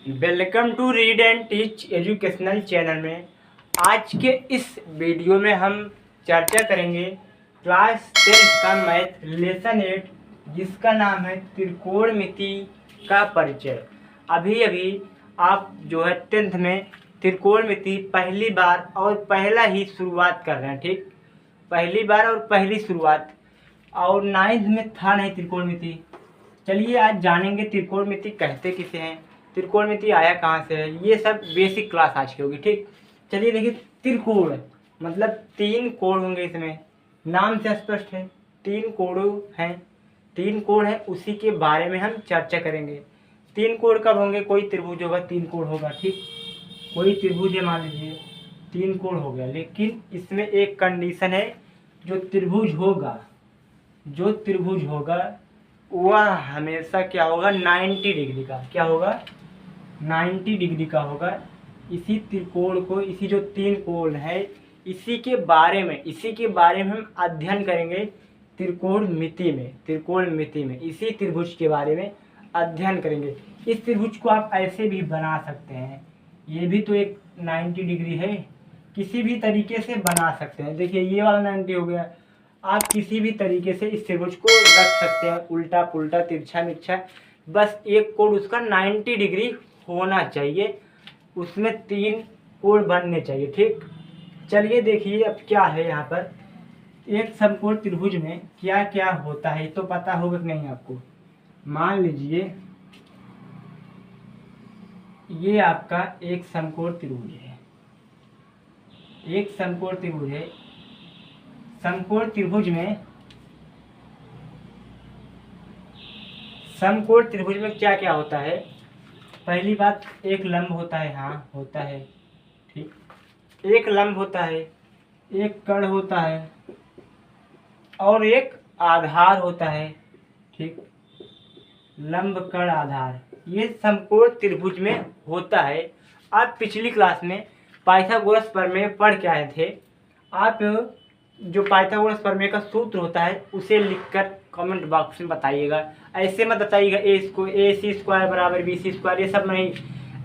Welcome to read and teach educational channel में आज के इस वीडियो में हम चर्चा करेंगे क्लास 10 का मैथ लेसन 8 जिसका नाम है त्रिकोणमिति का परिचय। अभी अभी आप जो है 10th में त्रिकोणमिति पहली बार और पहला ही शुरुआत कर रहे हैं, ठीक, पहली बार और पहली शुरुआत, और 9th में था नहीं त्रिकोणमिति। चलिए आज जानेंगे त्रिकोणमिति कहते किसे हैं, त्रिकोणमिति आया कहाँ से है, ये सब बेसिक क्लास आज की होगी, ठीक। चलिए देखिए, त्रिकोण मतलब 3 कोण होंगे, इसमें नाम से स्पष्ट है 3 कोण हैं, 3 कोण है, उसी के बारे में हम चर्चा करेंगे। 3 कोण कब होंगे, कोई त्रिभुज होगा 3 कोण होगा, ठीक, कोई त्रिभुज है, मान लीजिए 3 कोण हो गया, लेकिन इसमें एक कंडीशन है, जो त्रिभुज होगा वह हमेशा क्या होगा, 90 डिग्री का, क्या होगा, 90 डिग्री का होगा। इसी त्रिकोण को, इसी जो 3 कोण है, इसी के बारे में हम अध्ययन करेंगे त्रिकोणमिति में, इसी त्रिभुज के बारे में अध्ययन करेंगे। इस त्रिभुज को आप ऐसे भी बना सकते हैं, ये भी तो एक 90 डिग्री है, किसी भी तरीके से बना सकते हैं। देखिए ये वाला 90 हो गया, आप किसी भी तरीके से इस त्रिभुज को रख सकते हैं, उल्टा पुल्टा तिरछा मिर्छा, बस एक कोण उसका 90 डिग्री होना चाहिए, उसमें 3 कोण बनने चाहिए, ठीक। चलिए देखिए अब क्या है यहाँ पर, एक समकोण त्रिभुज में क्या क्या होता है तो पता होगा कि नहीं आपको। मान लीजिए ये आपका एक समकोण त्रिभुज है, एक समकोण त्रिभुज है। समकोण त्रिभुज में क्या क्या होता है, पहली बात एक लंब होता है, हाँ होता है, ठीक, एक लंब होता है, एक कर्ण होता है और एक आधार होता है, ठीक, लंब कर्ण आधार, ये समकोण त्रिभुज में होता है। आप पिछली क्लास में पाइथागोरस प्रमेय पढ़ के आए थे, आप जो पाइथागोरस प्रमेय का सूत्र होता है उसे लिखकर कमेंट बॉक्स में बताइएगा। ऐसे मत बताइएगा ए सी स्क्वायर बराबर बी सी स्क्वायर, ये सब नहीं,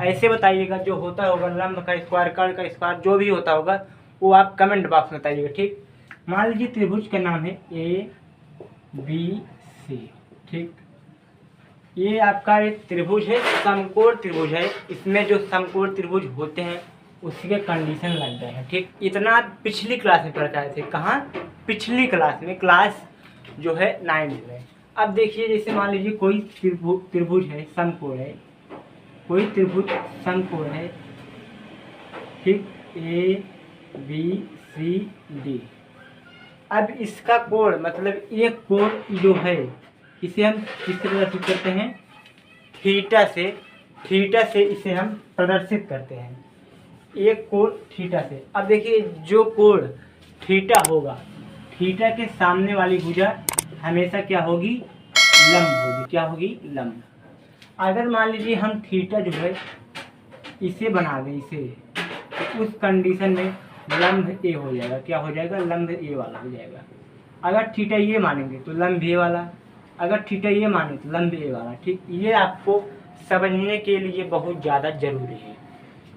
ऐसे बताइएगा जो होता होगा लंब का स्क्वायर, कर्ण का स्क्वायर, जो भी होता होगा वो आप कमेंट बॉक्स में बताइएगा, ठीक। मान लीजिए त्रिभुज का नाम है ए बी सी, ठीक, ये आपका एक त्रिभुज है, समकोण त्रिभुज है। इसमें जो समकोण त्रिभुज होते हैं उसके कंडीशन लग गए हैं, ठीक। इतना पिछली क्लास में पढ़ के आए थे, कहाँ, पिछली क्लास में, क्लास जो है 9th में। अब देखिए जैसे मान लीजिए कोई त्रिभुज है, समकोण है, कोई त्रिभुज समकोण है, ठीक, ए बी सी डी। अब इसका कोण मतलब एक कोण जो है इसे हम किस तरह प्रदर्शित करते हैं, थीटा से इसे हम प्रदर्शित करते हैं, एक कोण थीटा से। अब देखिए जो कोण थीटा होगा, थीटा के सामने वाली भुजा हमेशा क्या होगी, लंब होगी, क्या होगी, लंब। अगर मान लीजिए हम थीटा जो है इसे बना दें, इसे, तो उस कंडीशन में लंब ए हो जाएगा, क्या हो जाएगा, लंब ए वाला हो जाएगा। अगर थीटा ये मानेंगे तो लंब ए वाला, अगर थीटा ये माने तो लंब ए वाला, ठीक। ये आपको समझने के लिए बहुत ज़्यादा जरूरी है।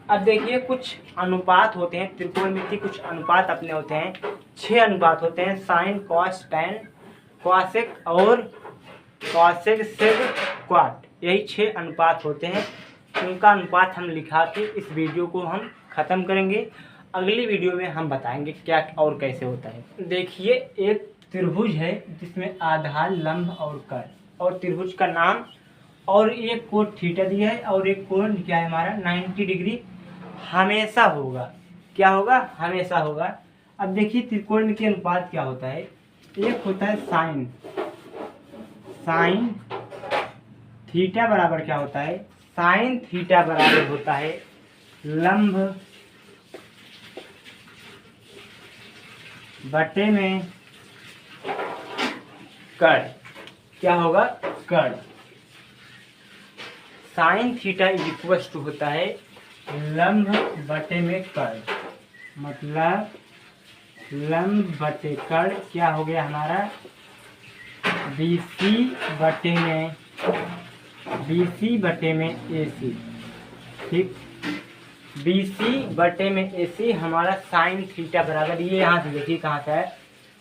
अब देखिए कुछ अनुपात होते हैं त्रिकोणमिति, कुछ अनुपात अपने होते हैं, 6 अनुपात होते हैं, साइन कॉस टैन कॉसेक और कॉसेक सेक क्वाट, यही 6 अनुपात होते हैं। उनका अनुपात हम लिखा के इस वीडियो को हम ख़त्म करेंगे, अगली वीडियो में हम बताएंगे क्या और कैसे होता है। देखिए एक त्रिभुज है जिसमें आधार, लंब और कर्ण, और त्रिभुज का नाम, और एक कोण थीटा दिया है और एक कोण क्या है हमारा 90 डिग्री हमेशा होगा, क्या होगा, हमेशा होगा। अब देखिए त्रिकोणमिति अनुपात क्या होता है, एक होता है साइन थीटा बराबर क्या होता है, साइन थीटा बराबर होता है लंब बटे में कर्ण, क्या होगा, कर्ण। Sine theta is equal to होता है लंब बटे में कर्ण, मतलब लंब बटे कर्ण क्या हो गया हमारा, BC बटे में AC, ठीक। BC बटे में AC हमारा साइन थीटा बराबर, ये यहाँ से देखिए कहाँ से है,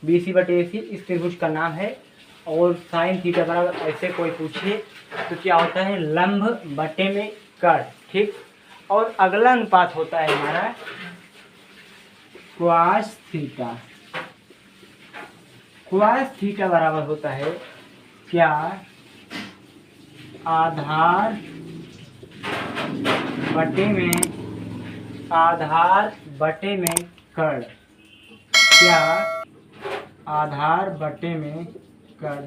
BC बटे AC इस त्रिभुज का नाम है। और साइन थीटा बराबर ऐसे कोई पूछे तो क्या होता है, लंब बटे में कर्ण, ठीक। और अगला अनुपात होता है हमारा क्वास थीटा। क्वास थीटा बराबर होता है क्या, आधार बटे में कर्ण। क्या, आधार बटे में कर्ण।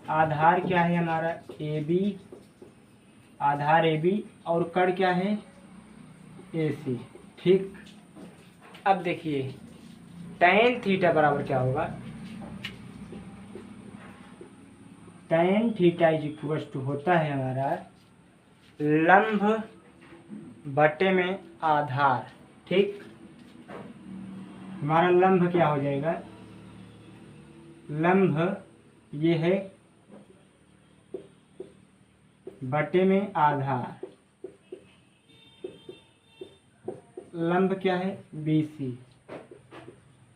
आधार क्या है हमारा AB, आधार AB और कर्ण क्या है AC, ठीक। अब देखिए tan थीटा बराबर क्या होगा, tan theta is equal to होता है हमारा लंब बटे में आधार, ठीक। हमारा लंब क्या हो जाएगा, लंब ये है बटे में आधार, लंब क्या है BC,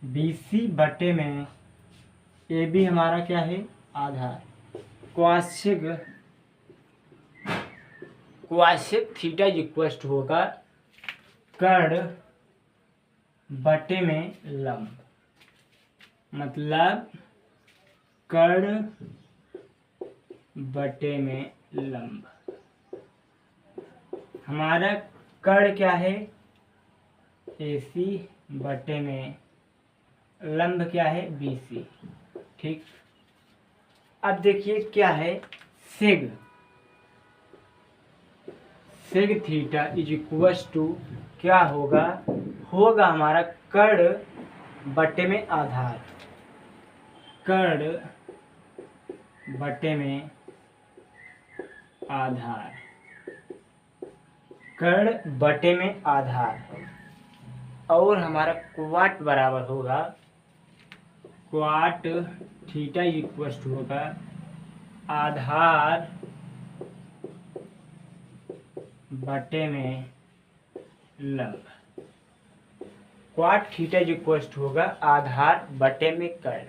BC बटे में AB हमारा क्या है आधार। क्वासेक थीटा इक्वल टू होगा कर्ण बटे में लंब, मतलब कर्ण बटे में लंब। हमारा कर्ण क्या है AC बटे में लंब क्या है BC, ठीक। अब देखिए क्या है sec theta is equal to क्या होगा हमारा कर्ण बटे में आधार, कर्ण बटे में आधार, कर्ण बटे में आधार। और हमारा क्वाट बराबर होगा, क्वाट थीटा इक्वल टू होगा आधार बटे में लंब। क्वाट थीटा इक्वल टू होगा आधार बटे में कर्ण।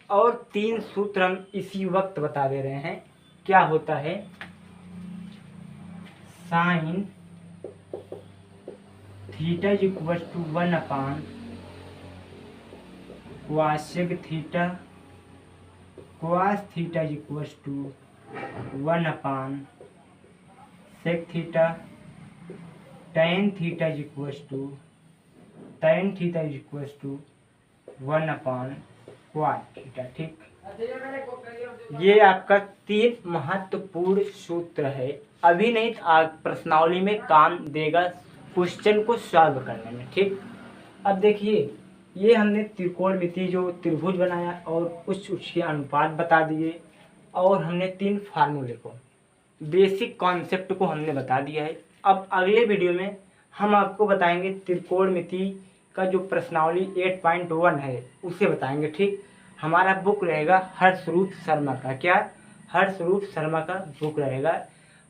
और 3 सूत्र हम इसी वक्त बता दे रहे हैं। क्या होता है, sine theta equal to 1 upon cosec theta, cos theta equal to 1 upon sec theta, tan theta equal to 1 upon cot theta, ठीक। ये आपका 3 महत्वपूर्ण सूत्र है। अभी नहीं प्रश्नावली में काम देगा क्वेश्चन को सॉल्व करने में, ठीक। अब देखिए ये हमने त्रिकोणमिति जो त्रिभुज बनाया और उसके अनुपात बता दिए, और हमने 3 फार्मूले को, बेसिक कॉन्सेप्ट को हमने बता दिया है। अब अगले वीडियो में हम आपको बताएंगे त्रिकोणमिति का जो प्रश्नावली 8.1 है उसे बताएंगे, ठीक। हमारा बुक रहेगा हर्षरूप शर्मा का, क्या हर्षरूप शर्मा का बुक रहेगा।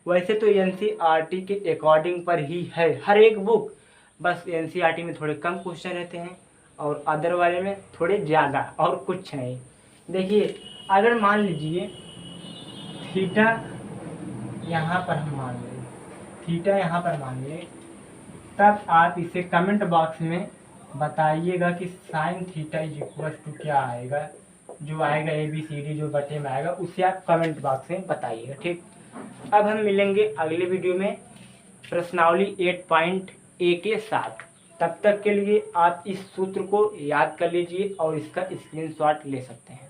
वैसे तो NCERT के अकॉर्डिंग पर ही है हर एक बुक, बस NCERT में थोड़े कम क्वेश्चन रहते हैं और अदर वाले में थोड़े ज़्यादा, और कुछ नहीं। देखिए अगर मान लीजिए थीटा यहाँ पर हम मान लें, थीटा यहाँ पर मान लें, तब आप इसे कमेंट बॉक्स में बताइएगा कि sine theta is equal to क्या आएगा, जो आएगा ABCD जो बटे में आएगा उसे आप कमेंट बॉक्स में बताइएगा, ठीक। अब हम मिलेंगे अगले वीडियो में प्रश्नावली 8.A के साथ। तब तक के लिए आप इस सूत्र को याद कर लीजिए और इसका स्क्रीनशॉट ले सकते हैं।